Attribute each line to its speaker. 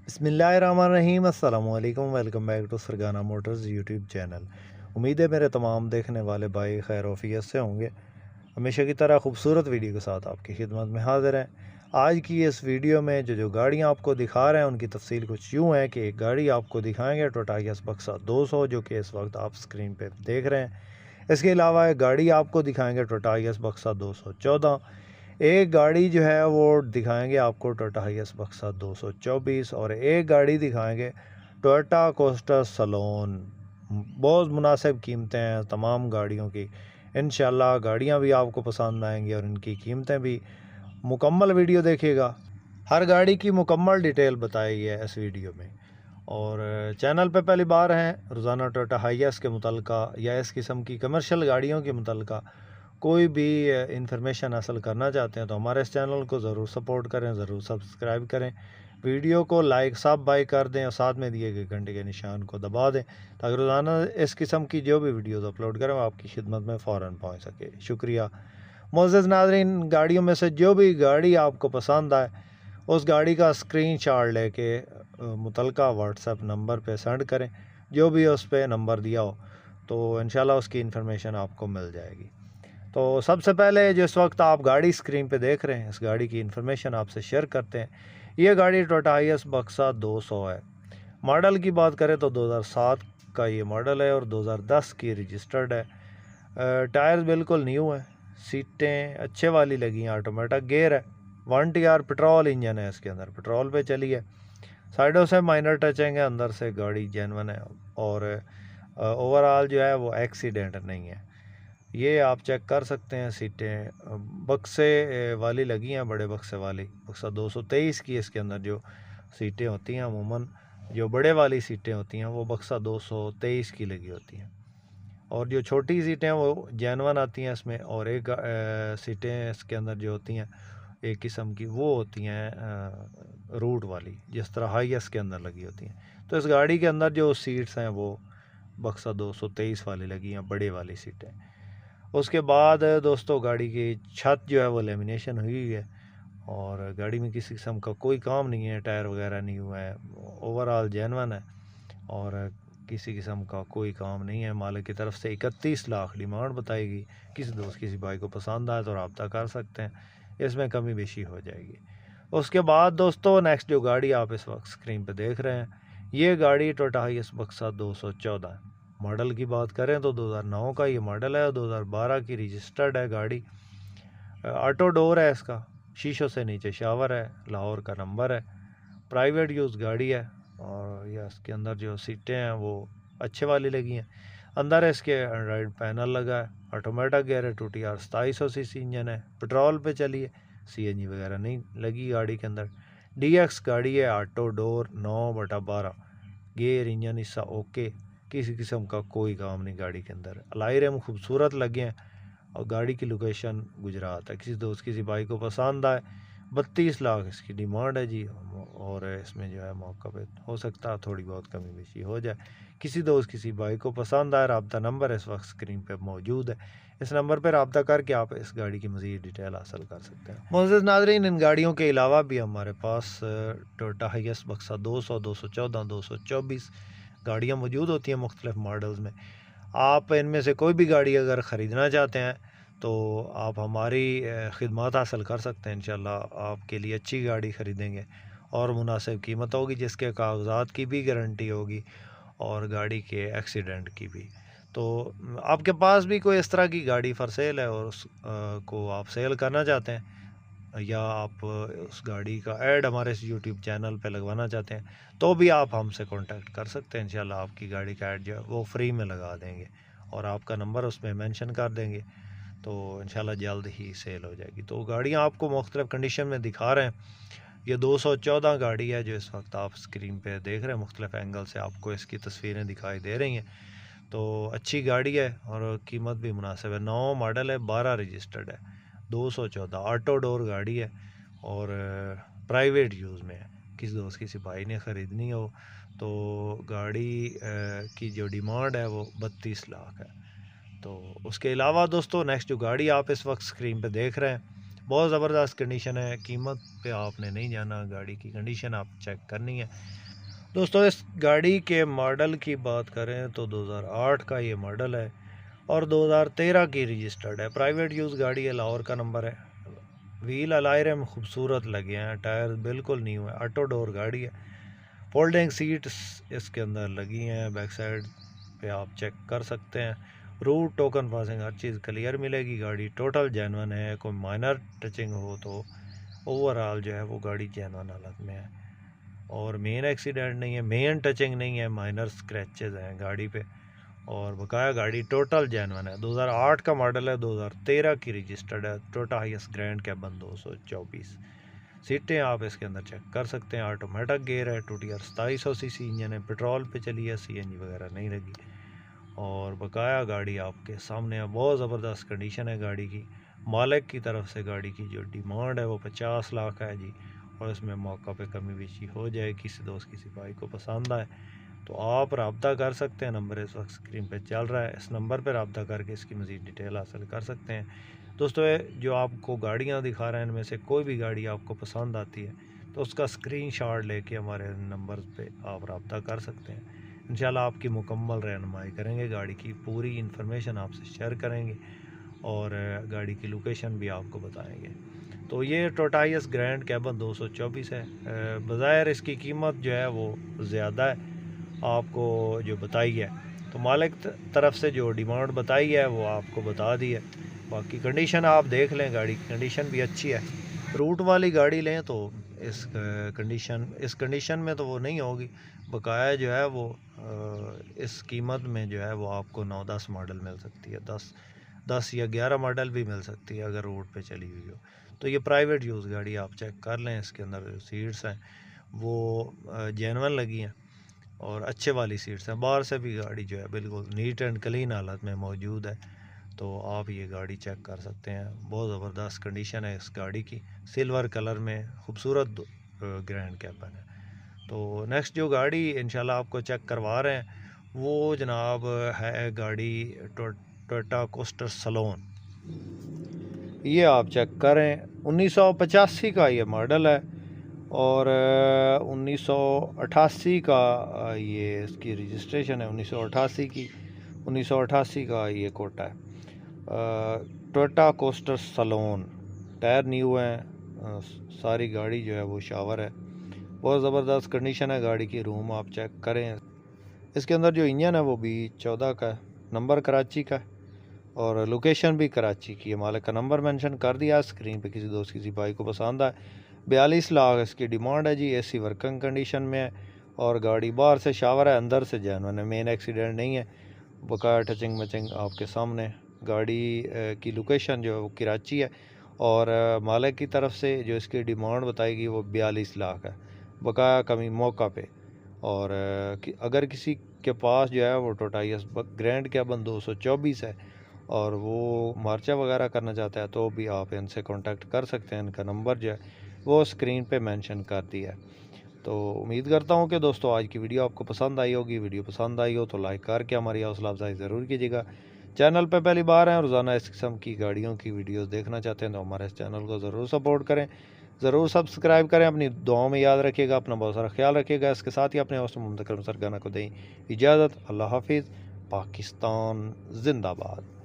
Speaker 1: बिस्मिल्लाहिर्रहमानिर्रहीम अस्सलामुअलैकुम। Welcome back to Sargana motors YouTube channel. उम्मीद है मेरे तमाम देखने वाले भाई खैर वफियत से होंगे। हमेशा की तरह खूबसूरत वीडियो के साथ आपकी खिदमत में हाज़िर हैं। आज की इस वीडियो में जो गाड़ियाँ आपको दिखा रहे हैं उनकी तफसील कुछ यूँ है कि एक गाड़ी आपको दिखाएँगे टोयोटा यस बक्सा 200 जो कि इस वक्त आप स्क्रीन पर देख रहे हैं। इसके अलावा एक गाड़ी आपको दिखाएँगे टोयोटा यस बक्सा 214। एक गाड़ी जो है वो दिखाएंगे आपको टोयोटा हाइएस बक्सा 224 और एक गाड़ी दिखाएंगे टोयोटा कोस्टा सलोन। बहुत मुनासिब कीमतें हैं तमाम गाड़ियों की। इंशाल्लाह गाड़ियां भी आपको पसंद आएंगी और इनकी कीमतें भी। मुकम्मल वीडियो देखिएगा, हर गाड़ी की मुकम्मल डिटेल बताई है इस वीडियो में। और चैनल पे पहली बार हैं, रोज़ाना टोयोटा हाइएस के मुतल्लिका या इस किस्म की कमर्शियल गाड़ियों के मुतल्लिका कोई भी इंफॉर्मेशन हासिल करना चाहते हैं तो हमारे इस चैनल को ज़रूर सपोर्ट करें, ज़रूर सब्सक्राइब करें, वीडियो को लाइक सब बाय कर दें और साथ में दिए गए घंटे के निशान को दबा दें ताकि रोज़ाना इस किस्म की जो भी वीडियोस अपलोड करें वो आपकी खिदमत में फ़ौरन पहुंच सके। शुक्रिया। मोअज़्ज़ज़ नाज़रीन, गाड़ियों में से जो भी गाड़ी आपको पसंद आए उस गाड़ी का स्क्रीनशॉट लेके मुतल्लिका व्हाट्सएप नंबर पे सेंड करें। जो भी उस पर नंबर दिया हो तो इंशाल्लाह उसकी इन्फॉर्मेशन आपको मिल जाएगी। तो सबसे पहले जिस वक्त आप गाड़ी स्क्रीन पे देख रहे हैं इस गाड़ी की इन्फॉर्मेशन आपसे शेयर करते हैं। ये गाड़ी टोयोटा हाइएस बक्सा 200 है। मॉडल की बात करें तो 2007 का ये मॉडल है और 2010 की रजिस्टर्ड है। टायर्स बिल्कुल न्यू है, सीटें अच्छे वाली लगी हैं, ऑटोमेटिक गेयर है, 1 TR पेट्रोल इंजन है, इसके अंदर पेट्रोल पे चली है। साइडों से माइनर टचिंग है, अंदर से गाड़ी जेन्युइन है और ओवरऑल जो है वो एक्सीडेंट नहीं है। ये आप चेक कर सकते हैं। सीटें बक्से वाली लगी हैं, बड़े बक्से वाली, बक्सा 223 की इसके अंदर जो सीटें होती हैं अमूमन जो बड़े वाली सीटें होती हैं वो बक्सा 223 की लगी होती हैं और जो छोटी सीटें वो जेनवन आती हैं इसमें। और एक सीटें इसके अंदर जो होती हैं एक किस्म की वो होती हैं रूट वाली, जिस तरह हाईएस के अंदर लगी होती हैं। तो इस गाड़ी के अंदर जो सीट्स हैं वो बक्सा 223 वाली लगी हैं, बड़े वाली सीटें। उसके बाद दोस्तों गाड़ी की छत जो है वो लेमिनेशन हुई है और गाड़ी में किसी किस्म का कोई काम नहीं है, टायर वगैरह नहीं हुआ है, ओवरऑल जेन्युइन है और किसी किस्म का कोई काम नहीं है। मालिक की तरफ से 31 लाख डिमांड बताएगी। किसी दोस्त किसी भाई को पसंद आए तो रब्ता कर सकते हैं, इसमें कमी बेशी हो जाएगी। उसके बाद दोस्तों नेक्स्ट जो गाड़ी आप इस वक्त स्क्रीन पर देख रहे हैं ये गाड़ी टोयोटा हाइएस बक्सा 214 है। मॉडल की बात करें तो 2009 का ये मॉडल है, 2012 की रजिस्टर्ड है गाड़ी। ऑटो डोर है इसका, शीशों से नीचे शावर है, लाहौर का नंबर है, प्राइवेट यूज़ गाड़ी है और यह इसके अंदर जो सीटें हैं वो अच्छे वाली लगी हैं। अंदर इसके एंड्रॉयड पैनल लगा है, ऑटोमेटिक गेयर है, 2TR 2700 cc इंजन है, पेट्रोल पे चली है, CNG वगैरह नहीं लगी गाड़ी के अंदर। DX गाड़ी है, ऑटो डोर 9/12, गेयर इंजन हिस्सा ओके, किसी किस्म का कोई काम नहीं गाड़ी के अंदर। अलाई रिम खूबसूरत लगे हैं और गाड़ी की लोकेशन गुजरात है। किसी दोस्त किसी भाई को पसंद आए 32 लाख इसकी डिमांड है जी और इसमें जो है मौका पे हो सकता है थोड़ी बहुत कमी बेशी हो जाए। किसी दोस्त किसी भाई को पसंद आए, रब्ता नंबर इस वक्त स्क्रीन पे मौजूद है, इस नंबर पर रब्ता करके आप इस गाड़ी की मज़ीद डिटेल हासिल कर सकते हैं। मोअज़्ज़ज़ नाज़रीन, इन गाड़ियों के अलावा भी हमारे पास टोयोटा हाइएस बक्सा 200, 214, 224 गाड़ियाँ मौजूद होती हैं मुख्तलिफ मॉडल्स में। आप इनमें से कोई भी गाड़ी अगर ख़रीदना चाहते हैं तो आप हमारी खिदमत हासिल कर सकते हैं। इंशाल्लाह आपके लिए अच्छी गाड़ी ख़रीदेंगे और मुनासिब कीमत होगी, जिसके कागज़ात की भी गारंटी होगी और गाड़ी के एक्सीडेंट की भी। तो आपके पास भी कोई इस तरह की गाड़ी फॉर सेल है और उस को आप सेल करना चाहते हैं या आप उस गाड़ी का ऐड हमारे इस यूट्यूब चैनल पे लगवाना चाहते हैं तो भी आप हमसे कांटेक्ट कर सकते हैं। इंशाल्लाह आपकी गाड़ी का ऐड जो है वो फ्री में लगा देंगे और आपका नंबर उसमें मेंशन कर देंगे, तो इंशाल्लाह जल्द ही सेल हो जाएगी। तो गाड़ियाँ आपको मुख्तलिफ़ कंडीशन में दिखा रहे हैं। ये 214 गाड़ी है जो इस वक्त आप स्क्रीन पे देख रहे हैं, मुख्तलिफ़ एंगल से आपको इसकी तस्वीरें दिखाई दे रही हैं। तो अच्छी गाड़ी है और कीमत भी मुनासिब है। 9 मॉडल है, 12 रजिस्टर्ड है, 214 ऑटो डोर गाड़ी है और प्राइवेट यूज़ में है। किसी दोस्त किसी भाई ने ख़रीदनी हो तो गाड़ी की जो डिमांड है वो 32 लाख है। तो उसके अलावा दोस्तों नेक्स्ट जो गाड़ी आप इस वक्त स्क्रीन पे देख रहे हैं बहुत ज़बरदस्त कंडीशन है। कीमत पे आपने नहीं जाना, गाड़ी की कंडीशन आप चेक करनी है। दोस्तों इस गाड़ी के मॉडल की बात करें तो 2008 का ये मॉडल है और 2013 की रजिस्टर्ड है। प्राइवेट यूज़ गाड़ी है, लाहौर का नंबर है। व्हील अलायरे में खूबसूरत लगे हैं, टायर बिल्कुल न्यू है, ऑटो डोर गाड़ी है। फोल्डिंग सीट्स इसके अंदर लगी हैं, बैक साइड पे आप चेक कर सकते हैं। रूट टोकन पासिंग हर चीज़ क्लियर मिलेगी। गाड़ी टोटल जेन्युइन है, कोई माइनर टचिंग हो तो ओवरऑल जो है वो गाड़ी जेन्युइन हालत में है। और मेन एक्सीडेंट नहीं है, मेन टचिंग नहीं है, माइनर स्क्रैचेस हैं गाड़ी पे। और बकाया गाड़ी टोटल जेन्युइन है। 2008 का मॉडल है, 2013 की रजिस्टर्ड है। टोटा हाईएस्ट ग्रैंड कैबन 224 सीटें आप इसके अंदर चेक कर सकते हैं। ऑटोमेटिक गेयर है, 2TR 2700 सीसी इंजन है, पेट्रोल पे चली है, CNG वगैरह नहीं लगी। और बकाया गाड़ी आपके सामने है, बहुत ज़बरदस्त कंडीशन है गाड़ी की। मालिक की तरफ से गाड़ी की जो डिमांड है वो 50 लाख है जी। और इसमें मौका पे कमी बेशी हो जाए, किसी दोस्त किसी भाई को पसंद आए तो आप रब्ता कर सकते हैं। नंबर इस वक्त स्क्रीन पे चल रहा है, इस नंबर पर रब्ता करके इसकी मज़ीद डिटेल हासिल कर सकते हैं। दोस्तों जो आपको गाड़ियाँ दिखा रहे हैं इनमें से कोई भी गाड़ी आपको पसंद आती है तो उसका स्क्रीनशॉट लेके हमारे नंबर पे आप रब्ता कर सकते हैं। इंशाल्लाह आपकी मुकम्मल रहनुमाई करेंगे, गाड़ी की पूरी इन्फॉर्मेशन आपसे शेयर करेंगे और गाड़ी की लोकेशन भी आपको बताएंगे। तो ये टोयोटा हाईएस ग्रैंड कैबन 224 है। बज़ाहिर इसकी कीमत जो है वो ज़्यादा है आपको जो बताई है, तो मालिक तरफ से जो डिमांड बताई है वो आपको बता दी है। बाकी कंडीशन आप देख लें, गाड़ी की कंडीशन भी अच्छी है। रूट वाली गाड़ी लें तो इस कंडीशन में तो वो नहीं होगी। बकाया जो है वो इस कीमत में जो है वो आपको 9-10 मॉडल मिल सकती है, 10 या 11 मॉडल भी मिल सकती है अगर रोड पे चली हुई हो। तो ये प्राइवेट यूज़ गाड़ी आप चेक कर लें, इसके अंदर जो सीट्स हैं वो जेन्युइन लगी हैं और अच्छे वाली सीट्स हैं। बाहर से भी गाड़ी जो है बिल्कुल नीट एंड क्लीन हालत में मौजूद है, तो आप ये गाड़ी चेक कर सकते हैं। बहुत ज़बरदस्त कंडीशन है इस गाड़ी की, सिल्वर कलर में खूबसूरत ग्रैंड कैबन है। तो नेक्स्ट जो गाड़ी इंशाल्लाह आपको चेक करवा रहे हैं वो जनाब है गाड़ी टोयोटा कोस्टर सलोन। ये आप चेक करें, 1985 का ये मॉडल है और 1988 का ये इसकी रजिस्ट्रेशन है, 1988 की, 1988 का ये कोटा है। Toyota coaster salon, tyre new हैं, सारी गाड़ी जो है वो शावर है। बहुत ज़बरदस्त कंडीशन है गाड़ी की। रूम आप चेक करें, इसके अंदर जो इंजन है वो भी 14 का है, नंबर कराची का है और लोकेशन भी कराची की है। मालिक का नंबर मेंशन कर दिया स्क्रीन पे, किसी दोस्त किसी भाई को पसंद आए। 42 लाख इसकी डिमांड है जी। AC वर्किंग कंडीशन में है और गाड़ी बाहर से शावर है, अंदर से जेन्युइन है, मेन एक्सीडेंट नहीं है। बकाया टचिंग मचिंग आपके सामने। गाड़ी की लोकेशन जो है वो कराची है और मालिक की तरफ से जो इसकी डिमांड बताएगी वो 42 लाख है, बकाया कमी मौका पे। और अगर किसी के पास जो है वो टोयोटा हाईएस ग्रैंड कैबन 224 है और वो मार्चा वगैरह करना चाहता है तो भी आप इनसे कांटेक्ट कर सकते हैं। इनका नंबर जो है वो स्क्रीन पे मेंशन कर दिया है। तो उम्मीद करता हूँ कि दोस्तों आज की वीडियो आपको पसंद आई होगी। वीडियो पसंद आई हो तो लाइक करके हमारी हौसला अफजाई ज़रूर कीजिएगा। चैनल पे पहली बार हैं, रोज़ाना इस किस्म की गाड़ियों की वीडियोस देखना चाहते हैं तो हमारे इस चैनल को ज़रूर सपोर्ट करें, ज़रूर सब्सक्राइब करें। अपनी दुआओं में याद रखिएगा, अपना बहुत सारा ख्याल रखिएगा। इसके साथ ही अपने होस्ट मुमतकरम सरगाना को दें इजाज़त। अल्लाह हाफिज़। पाकिस्तान जिंदाबाद।